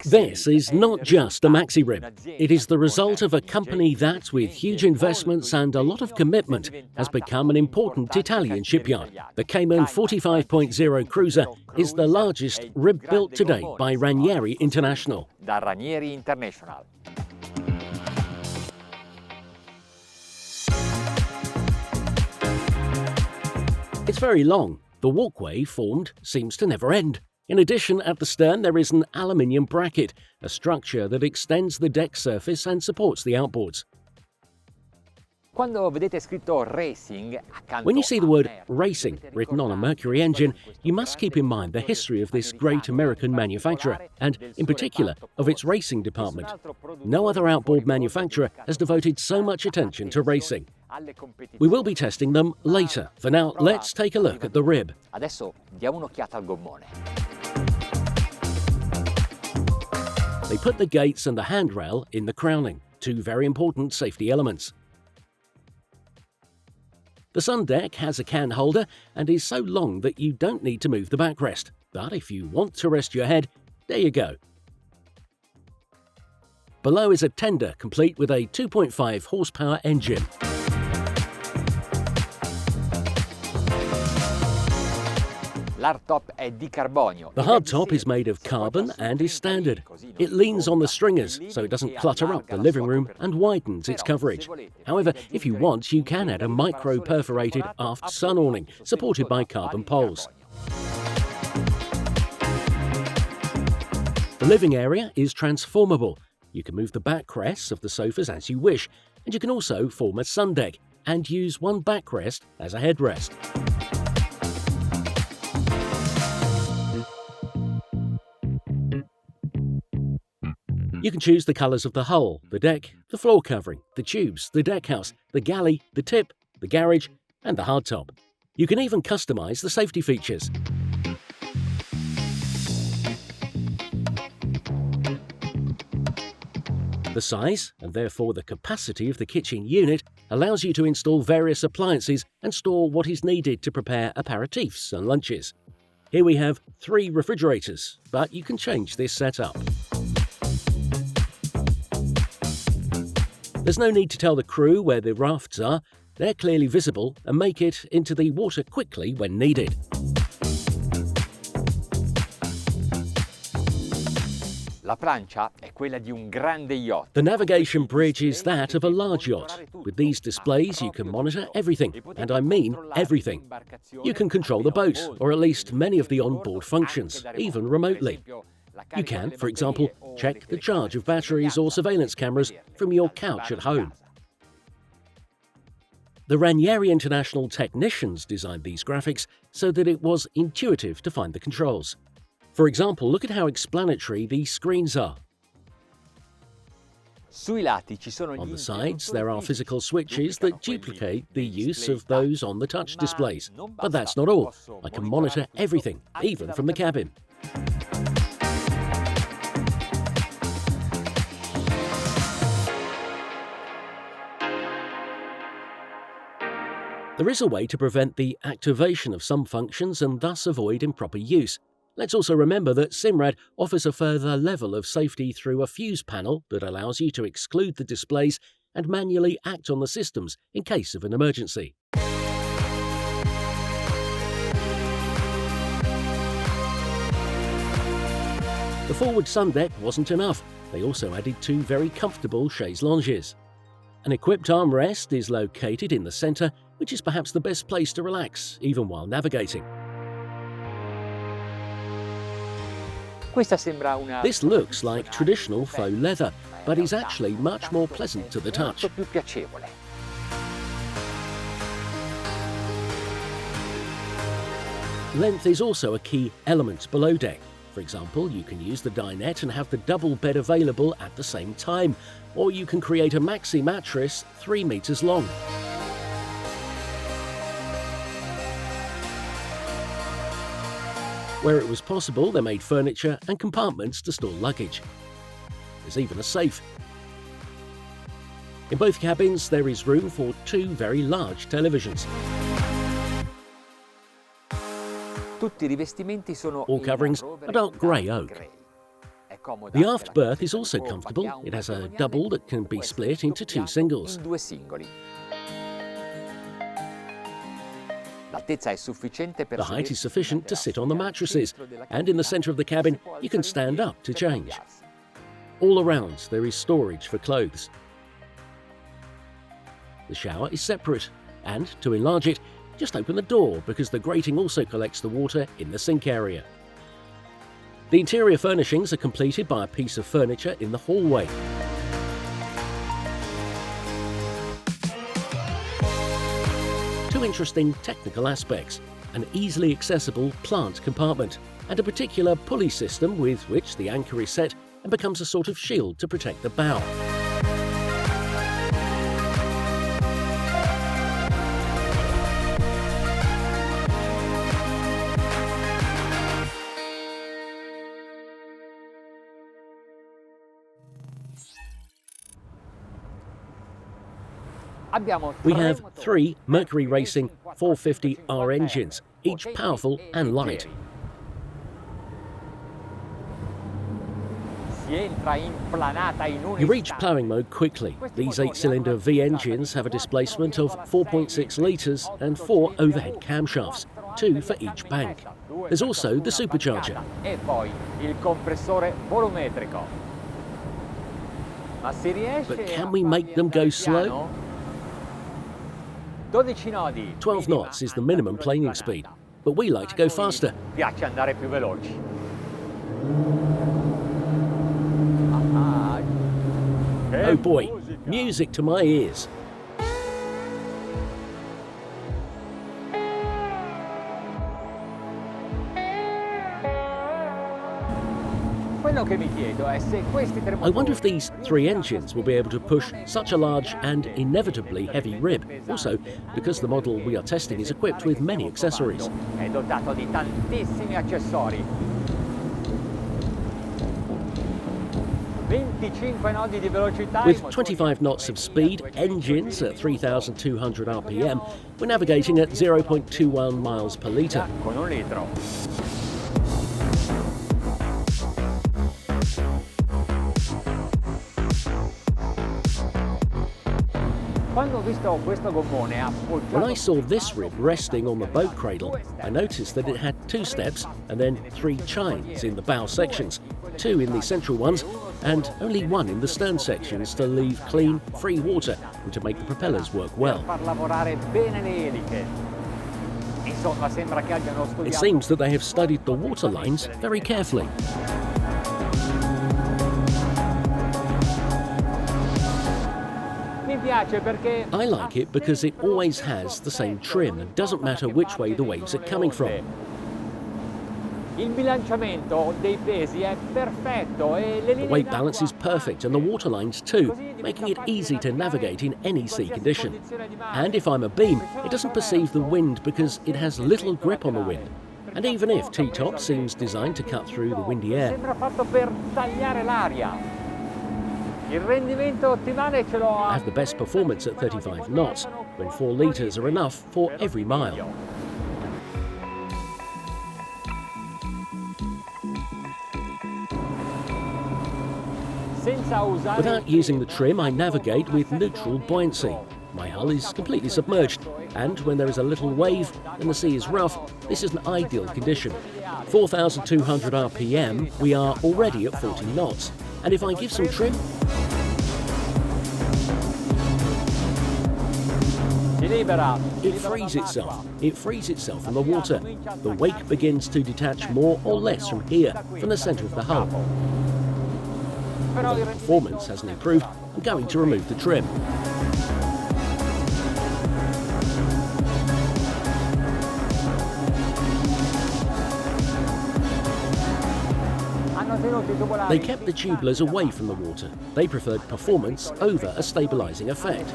This is not just a Maxi rib. It is the result of a company that, with huge investments and a lot of commitment, has become an important Italian shipyard. The CAYMAN 45.0 cruiser is the largest rib built to date by RANIERI International. It's very long. The walkway formed seems to never end. In addition, at the stern there is an aluminium bracket, a structure that extends the deck surface and supports the outboards. When you see the word racing written on a Mercury engine, you must keep in mind the history of this great American manufacturer, and in particular of its racing department. No other outboard manufacturer has devoted so much attention to racing. We will be testing them later. For now, let's take a look at the rib. They put the gates and the handrail in the crowning, two very important safety elements. The sun deck has a can holder and is so long that you don't need to move the backrest. But if you want to rest your head, there you go. Below is a tender complete with a 2.5 horsepower engine. The hardtop is made of carbon and is standard. It leans on the stringers so it doesn't clutter up the living room and widens its coverage. However, if you want, you can add a micro-perforated aft sun awning supported by carbon poles. The living area is transformable. You can move the backrests of the sofas as you wish, and you can also form a sun deck and use one backrest as a headrest. You can choose the colours of the hull, the deck, the floor covering, the tubes, the deckhouse, the galley, the tip, the garage, and the hardtop. You can even customise the safety features. The size, and therefore the capacity of the kitchen unit, allows you to install various appliances and store what is needed to prepare aperitifs and lunches. Here we have 3 refrigerators, but you can change this setup. There's no need to tell the crew where the rafts are. They're clearly visible and make it into the water quickly when needed. The navigation bridge is that of a large yacht. With these displays you can monitor everything, and I mean everything. You can control the boat, or at least many of the onboard functions, even remotely. You can, for example, check the charge of batteries or surveillance cameras from your couch at home. The RANIERI International technicians designed these graphics so that it was intuitive to find the controls. For example, look at how explanatory these screens are. On the sides, there are physical switches that duplicate the use of those on the touch displays. But that's not all. I can monitor everything, even from the cabin. There is a way to prevent the activation of some functions and thus avoid improper use. Let's also remember that Simrad offers a further level of safety through a fuse panel that allows you to exclude the displays and manually act on the systems in case of an emergency. The forward sun deck wasn't enough. They also added 2 very comfortable chaise lounges. An equipped armrest is located in the centre, which is perhaps the best place to relax, even while navigating. This looks like traditional faux leather, but is actually much more pleasant to the touch. Length is also a key element below deck. For example, you can use the dinette and have the double bed available at the same time, or you can create a Maxi mattress 3 meters long. Where it was possible, they made furniture and compartments to store luggage. There's even a safe. In both cabins, there is room for 2 very large televisions. All coverings are dark grey oak. The aft berth is also comfortable. It has a double that can be split into 2 singles. The height is sufficient to sit on the mattresses, and in the centre of the cabin you can stand up to change. All around there is storage for clothes. The shower is separate, and to enlarge it, just open the door because the grating also collects the water in the sink area. The interior furnishings are completed by a piece of furniture in the hallway. Two interesting technical aspects: an easily accessible plant compartment and a particular pulley system with which the anchor is set and becomes a sort of shield to protect the bow. We have 3 Mercury Racing 450R engines, each powerful and light. You reach ploughing mode quickly. These 8-cylinder V engines have a displacement of 4.6 litres and 4 overhead camshafts, 2 for each bank. There's also the supercharger. But can we make them go slow? 12 knots is the minimum planing speed, but we like to go faster. Oh boy, music to my ears. I wonder if these 3 engines will be able to push such a large and inevitably heavy rib, also because the model we are testing is equipped with many accessories. With 25 knots of speed, engines at 3,200 RPM, we're navigating at 0.21 miles per litre. When I saw this rib resting on the boat cradle, I noticed that it had 2 steps and then 3 chines in the bow sections, 2 in the central ones and only 1 in the stern sections to leave clean, free water and to make the propellers work well. It seems that they have studied the water lines very carefully. I like it because it always has the same trim and doesn't matter which way the waves are coming from. The weight balance is perfect and the water lines too, making it easy to navigate in any sea condition. And if I'm a beam, it doesn't perceive the wind because it has little grip on the wind. And even if T-top seems designed to cut through the windy air, I have the best performance at 35 knots, when 4 litres are enough for every mile. Without using the trim, I navigate with neutral buoyancy. My hull is completely submerged, and when there is a little wave and the sea is rough, this is an ideal condition. 4,200 RPM, we are already at 40 knots, and if I give some trim, it frees itself. It frees itself from the water. The wake begins to detach more or less from here, from the centre of the hull. Although the performance hasn't improved, I'm going to remove the trim. They kept the tubulars away from the water. They preferred performance over a stabilising effect.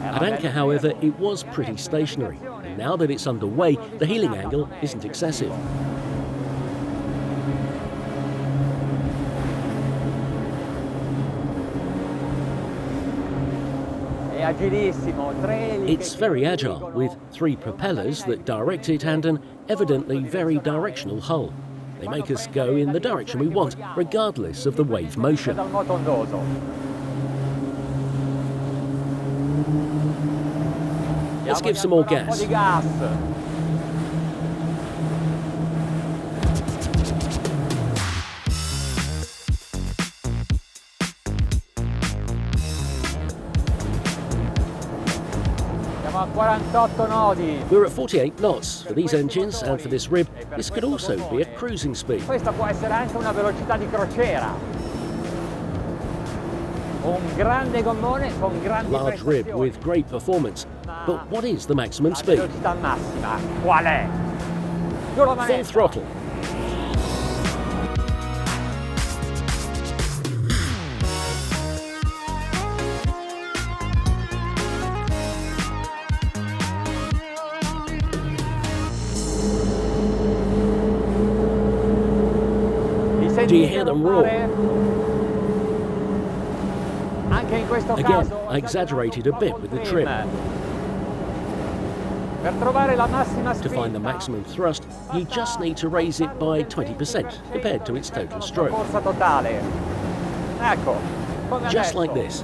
At anchor, however, it was pretty stationary, and now that it's underway, the heeling angle isn't excessive. It's very agile, with 3 propellers that direct it and an evidently very directional hull. They make us go in the direction we want, regardless of the wave motion. Let's give some more gas. We're at 48 knots. For these engines and for this rib, this could also be a cruising speed. Large rib with great performance. But what is the maximum speed? Full throttle. Do you hear them roar? Again, I exaggerated a bit with the trim. To find the maximum thrust, you just need to raise it by 20% compared to its total stroke. Just like this.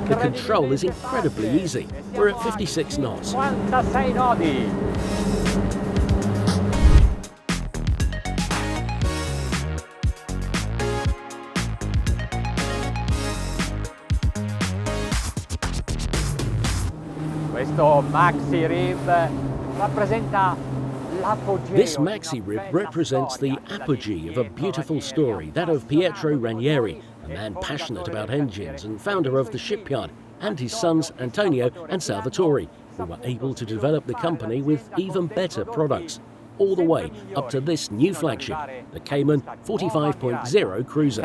The control is incredibly easy. We're at 56 knots. This Maxi rib represents the apogee of a beautiful story, that of Pietro Ranieri, a man passionate about engines and founder of the shipyard, and his sons Antonio and Salvatore, who were able to develop the company with even better products, all the way up to this new flagship, the CAYMAN 45.0 cruiser.